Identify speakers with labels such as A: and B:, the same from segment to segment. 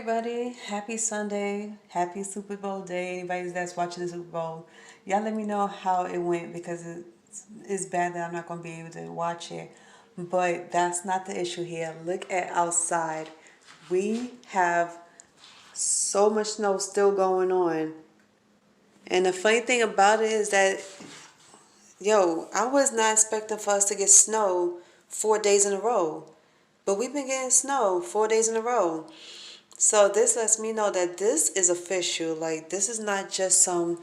A: everybody. Happy Sunday. Happy Super Bowl day. Anybody that's watching the Super Bowl, y'all let me know how it went because it's bad that I'm not going to be able to watch it. But that's not the issue here. Look at outside. We have so much snow still going on. And the funny thing about it is that, I was not expecting for us to get snow 4 days in a row. But we've been getting snow 4 days in a row. So this lets me know that this is official. Like, this is not just some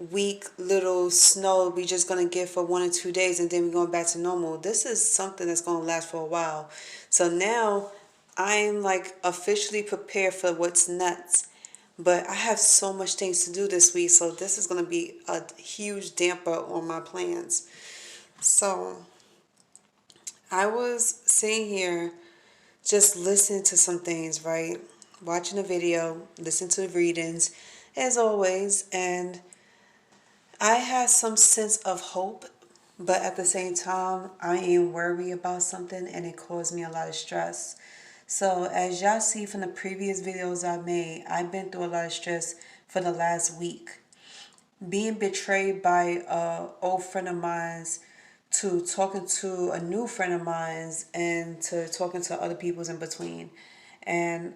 A: weak little snow we just gonna get for 1 or 2 days and then we're going back to normal. This is something that's gonna last for a while. So now I'm like officially prepared for what's next. But I have so much things to do this week, so this is gonna be a huge damper on my plans. So I was sitting here just listening to some things, right? Watching a video, listening to the readings, as always, and I had some sense of hope, but at the same time, I am worried about something and it caused me a lot of stress. So, as y'all see from the previous videos I made, I've been through a lot of stress for the last week. Being betrayed by an old friend of mine's, to talking to a new friend of mine's, and to talking to other people's in between. And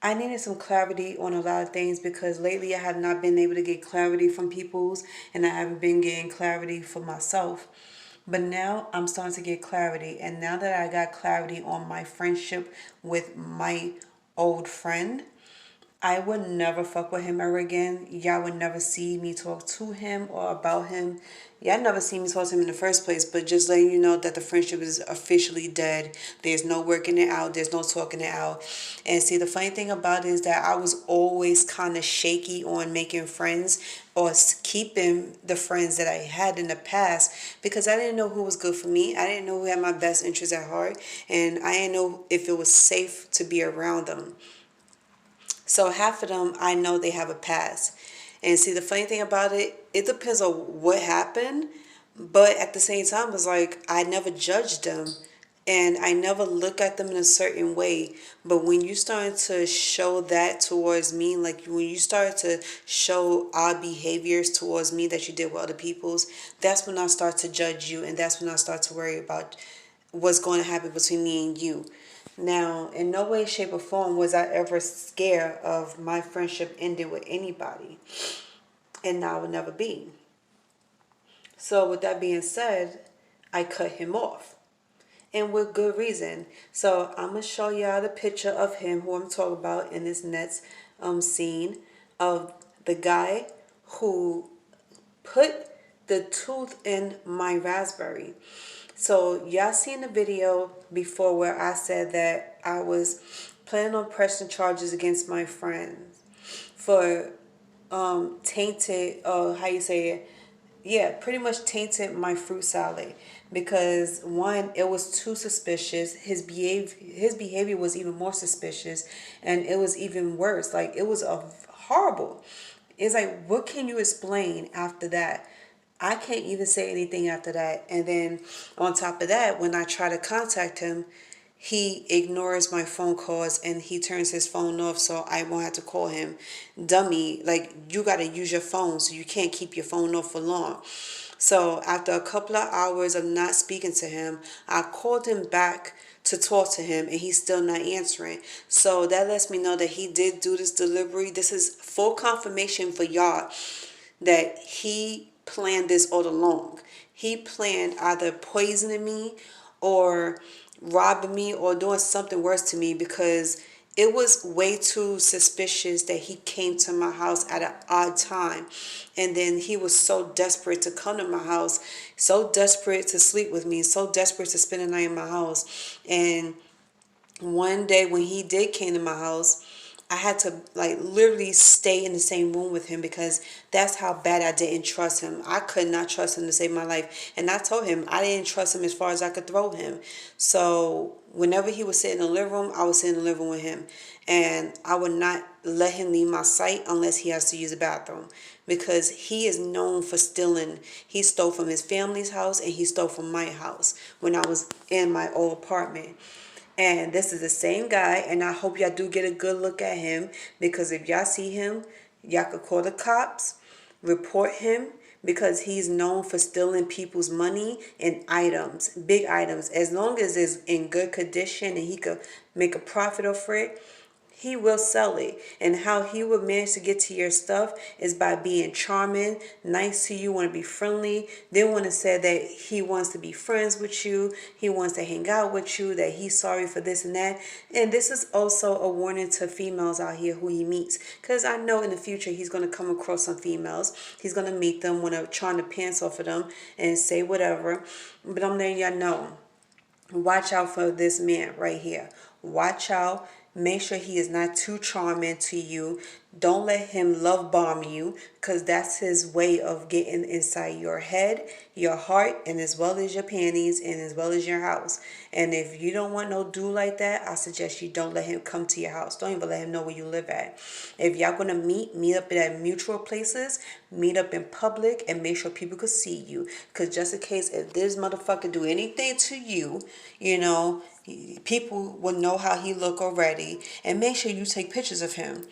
A: I needed some clarity on a lot of things because lately I have not been able to get clarity from people's, and I haven't been getting clarity for myself. But now I'm starting to get clarity, and now that I got clarity on my friendship with my old friend, I would never fuck with him ever again. Y'all would never see me talk to him or about him. Y'all never see me talk to him in the first place, but just letting you know that the friendship is officially dead. There's no working it out. There's no talking it out. And see, the funny thing about it is that I was always kind of shaky on making friends or keeping the friends that I had in the past because I didn't know who was good for me. I didn't know who had my best interests at heart. And I didn't know if it was safe to be around them. So half of them, I know they have a past. And see, the funny thing about it, it depends on what happened. But at the same time, it's like I never judged them. And I never look at them in a certain way. But when you start to show that towards me, like when you start to show odd behaviors towards me that you did with other people's, that's when I start to judge you. And that's when I start to worry about what's going to happen between me and you. Now, in no way, shape, or form was I ever scared of my friendship ending with anybody. And I will never be. So, with that being said, I cut him off. And with good reason. So, I'm going to show y'all the picture of him, who I'm talking about in this next scene, of the guy who put the tooth in my raspberry. So y'all seen the video before where I said that I was planning on pressing charges against my friend for tainted, how you say it, yeah, pretty much tainted my fruit salad because one, it was too suspicious. His behavior was even more suspicious, and it was even worse. Like, it was a horrible. It's like, what can you explain after that? I can't even say anything after that. And then on top of that, when I try to contact him, he ignores my phone calls and he turns his phone off so I won't have to call him. Dummy, like, you got to use your phone, so you can't keep your phone off for long. So after a couple of hours of not speaking to him, I called him back to talk to him and he's still not answering. So that lets me know that he did do this delivery. This is full confirmation for y'all that he planned this all along. He planned either poisoning me or robbing me or doing something worse to me because it was way too suspicious that he came to my house at an odd time. And then he was so desperate to come to my house, so desperate to sleep with me, so desperate to spend the night in my house. And one day when he did came to my house, I had to like literally stay in the same room with him because that's how bad I didn't trust him. I could not trust him to save my life. And I told him I didn't trust him as far as I could throw him. So whenever he would sit in the living room, I would sit in the living room with him. And I would not let him leave my sight unless he has to use the bathroom. Because he is known for stealing. He stole from his family's house and he stole from my house when I was in my old apartment. And this is the same guy, and I hope y'all do get a good look at him, because if y'all see him, y'all could call the cops, report him, because he's known for stealing people's money and items, big items. As long as it's in good condition and he could make a profit off it, he will sell it. And how he would manage to get to your stuff is by being charming, nice to you, want to be friendly. Then want to say that he wants to be friends with you, he wants to hang out with you, that he's sorry for this and that. And this is also a warning to females out here who he meets, because I know in the future he's going to come across some females. He's going to meet them, want to charm the pants off of them and say whatever. But I'm letting y'all know, watch out for this man right here. Watch out. Make sure he is not too charming to you. Don't let him love bomb you, because that's his way of getting inside your head, your heart, and as well as your panties and as well as your house. And if you don't want no dude like that, I suggest you don't let him come to your house. Don't even let him know where you live at. If y'all gonna meet up at mutual places, meet up in public, and make sure people can see you. Because just in case if this motherfucker do anything to you, you know, people will know how he look already. And make sure you take pictures of him.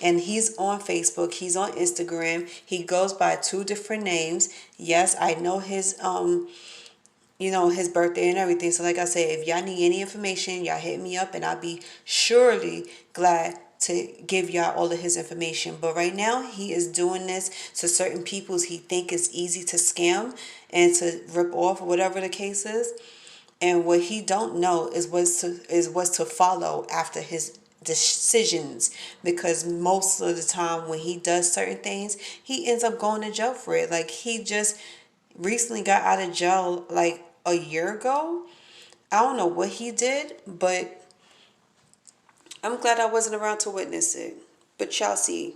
A: And he's on Facebook, he's on Instagram, he goes by 2 different names. Yes, I know his his birthday and everything. So like I said, if y'all need any information, y'all hit me up and I'll be surely glad to give y'all all of his information. But right now he is doing this to certain peoples he think is easy to scam and to rip off, or whatever the case is. And what he don't know is what's to follow after his decisions, because most of the time when he does certain things, he ends up going to jail for it. Like, he just recently got out of jail like a year ago. I don't know what he did, but I'm glad I wasn't around to witness it. But y'all see.